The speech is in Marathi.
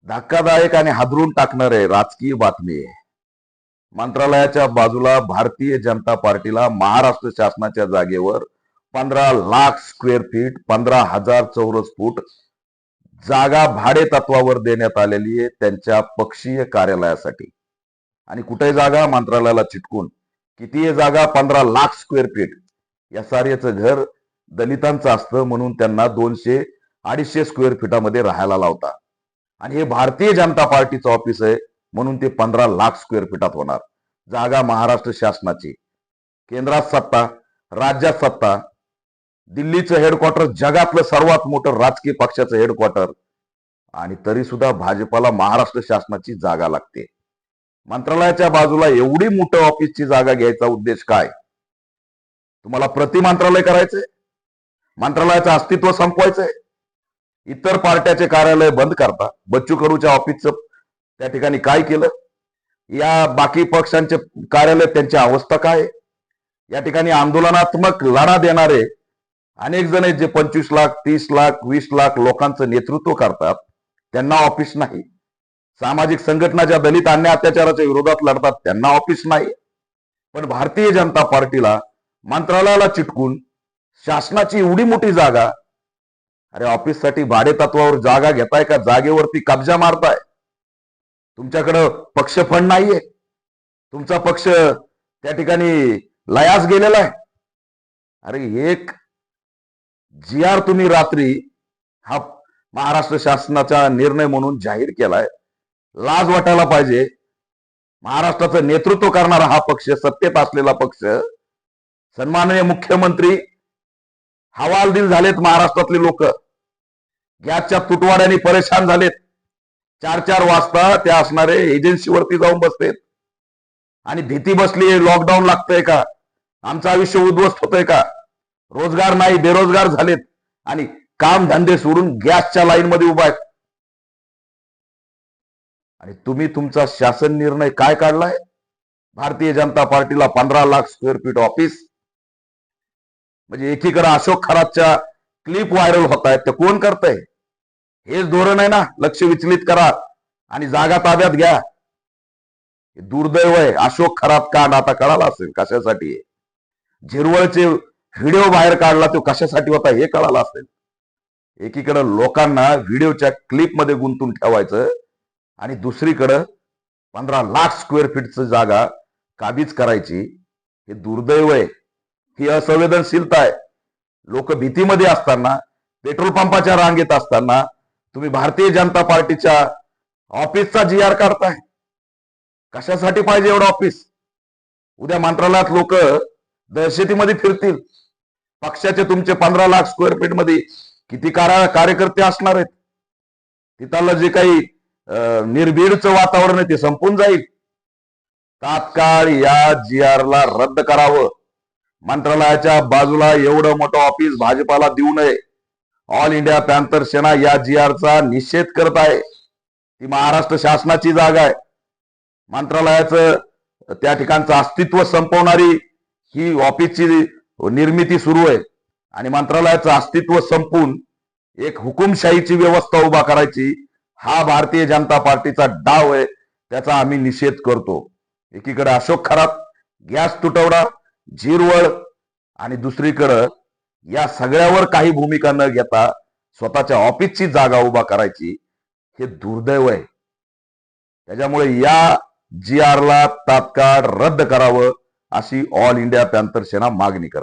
धक्कादायक आणि हादरून टाकणारे राजकीय बातमी आहे. मंत्रालयाच्या बाजूला भारतीय जनता पार्टीला महाराष्ट्र शासनाच्या जागेवर 15 लाख स्क्वेअर फीट 15,000 चौरस फूट जागा भाडे तत्वावर देण्यात आलेली आहे त्यांच्या पक्षीय कार्यालयासाठी. आणि कुठे जागा मंत्रालयाला चिटकून किती आहे जागा 15 लाख स्क्वेअर फीट. या साऱ्याचं घर दलितांचं असतं म्हणून त्यांना 200-250 स्क्वेअर फीटामध्ये राहायला लावतात. आणि हे भारतीय जनता पार्टीचं ऑफिस आहे म्हणून ते 15 लाख स्क्वेअर फीटात होणार. जागा महाराष्ट्र शासनाची. केंद्रात सत्ता, राज्यात सत्ता. दिल्लीचं हेडक्वार्टर जगातलं सर्वात मोठं राजकीय पक्षाचं हेडक्वार्टर. आणि तरी सुद्धा भाजपाला महाराष्ट्र शासनाची जागा लागते. मंत्रालयाच्या बाजूला एवढी मोठं ऑफिसची जागा घ्यायचा उद्देश काय? तुम्हाला प्रति मंत्रालय करायचंय? मंत्रालयाचं अस्तित्व संपवायचंय? इतर पार्ट्याचे कार्यालय बंद करता. बच्चू कडूच्या ऑफिसचं त्या ठिकाणी काय केलं? या बाकी पक्षांचे कार्यालय त्यांची अवस्था काय आहे? या ठिकाणी आंदोलनात्मक लढा देणारे अनेक जण आहेत जे 25 लाख 30 लाख 20 लाख लोकांचं नेतृत्व करतात. त्यांना ऑफिस नाही. सामाजिक संघटना ज्या दलित अन्याय अत्याचाराच्या विरोधात लढतात त्यांना ऑफिस नाही. पण भारतीय जनता पार्टीला मंत्रालयाला चिटकून शासनाची एवढी मोठी जागा. अरे ऑफिससाठी भाडे तत्वावर जागा घेताय का जागेवरती कब्जा मारताय? तुमच्याकडं पक्ष फंड नाहीये. तुमचा पक्ष त्या ठिकाणी लयास गेलेला आहे. अरे एक जी तुम्ही रात्री हा महाराष्ट्र शासनाचा निर्णय म्हणून जाहीर केलाय. लाज वाटायला पाहिजे. महाराष्ट्राचं नेतृत्व करणारा हा पक्ष, सत्तेत असलेला पक्ष, सन्माननीय मुख्यमंत्री हवालदिल झालेत. महाराष्ट्रातले लोक गॅसच्या तुटवाड्याने परेशान झालेत. 4-4 वाजता ते असणारे एजन्सीवरती जाऊन बसतेत आणि भीती बसली. लॉकडाऊन लागतंय का? आमचं आयुष्य उद्ध्वस्त होतंय का? रोजगार नाही, बेरोजगार झालेत आणि काम धंदे सोडून गॅसच्या लाईन मध्ये उभा आहेत. आणि तुम्ही तुमचा शासन निर्णय काय काढलाय? भारतीय जनता पार्टीला 15 लाख स्क्वेअर फीट ऑफिस. म्हणजे एकीकडे अशोक खरातच्या क्लिप व्हायरल होत आहेत. ते कोण करतंय? हेच धोरण आहे ना, लक्ष विचलित करा आणि जागा ताब्यात घ्या. दुर्दैव आहे. अशोक खरात कांड आता कळाला असेल कशासाठी. झिरवळचे व्हिडिओ बाहेर काढला तो कशासाठी होता हे कळालं असेल. एकीकडे लोकांना व्हिडिओच्या क्लिप मध्ये गुंतून ठेवायचं आणि दुसरीकडे 15 लाख स्क्वेअर फीटची जागा काबीज करायची. हे दुर्दैव आहे. ही असंवेदनशीलता आहे. लोक भीतीमध्ये असताना, पेट्रोल पंपाच्या रांगेत असताना तुम्ही भारतीय जनता पार्टीच्या ऑफिसचा जी काढताय. कशासाठी पाहिजे एवढं ऑफिस? उद्या मंत्रालयात लोक दहशतीमध्ये फिरतील. पक्षाचे तुमचे 15 लाख स्क्वेअर फीट मध्ये किती कार्यकर्ते असणार आहेत? तिथलं जे काही निर्भीडचं वातावरण आहे ते संपून जाईल. तात्काळ या जी.आरला रद्द करावं. मंत्रालयाच्या बाजूला एवढं मोठं ऑफिस भाजपाला देऊ नये. ऑल इंडिया पॅंथर सेना या जी.आरचा निषेध करत आहे. ती महाराष्ट्र शासनाची जागा आहे. मंत्रालयाचं त्या ठिकाणचं अस्तित्व संपवणारी ही ऑफिसची निर्मिती सुरू आहे आणि मंत्रालयाचं अस्तित्व संपून एक हुकुमशाहीची व्यवस्था उभा करायची हा भारतीय जनता पार्टीचा डाव आहे. त्याचा आम्ही निषेध करतो. एकीकडे अशोक खरात, गॅस तुटवडा, झिरवळ आणि दुसरीकडे या सगळ्यावर काही भूमिका न घेता स्वतःच्या ऑफिसची जागा उभा करायची. हे दुर्दैव आहे. त्याच्यामुळे या जी.आरला तात्काळ रद्द करावं अशी ऑल इंडिया पॅंथर सेना मागणी करते.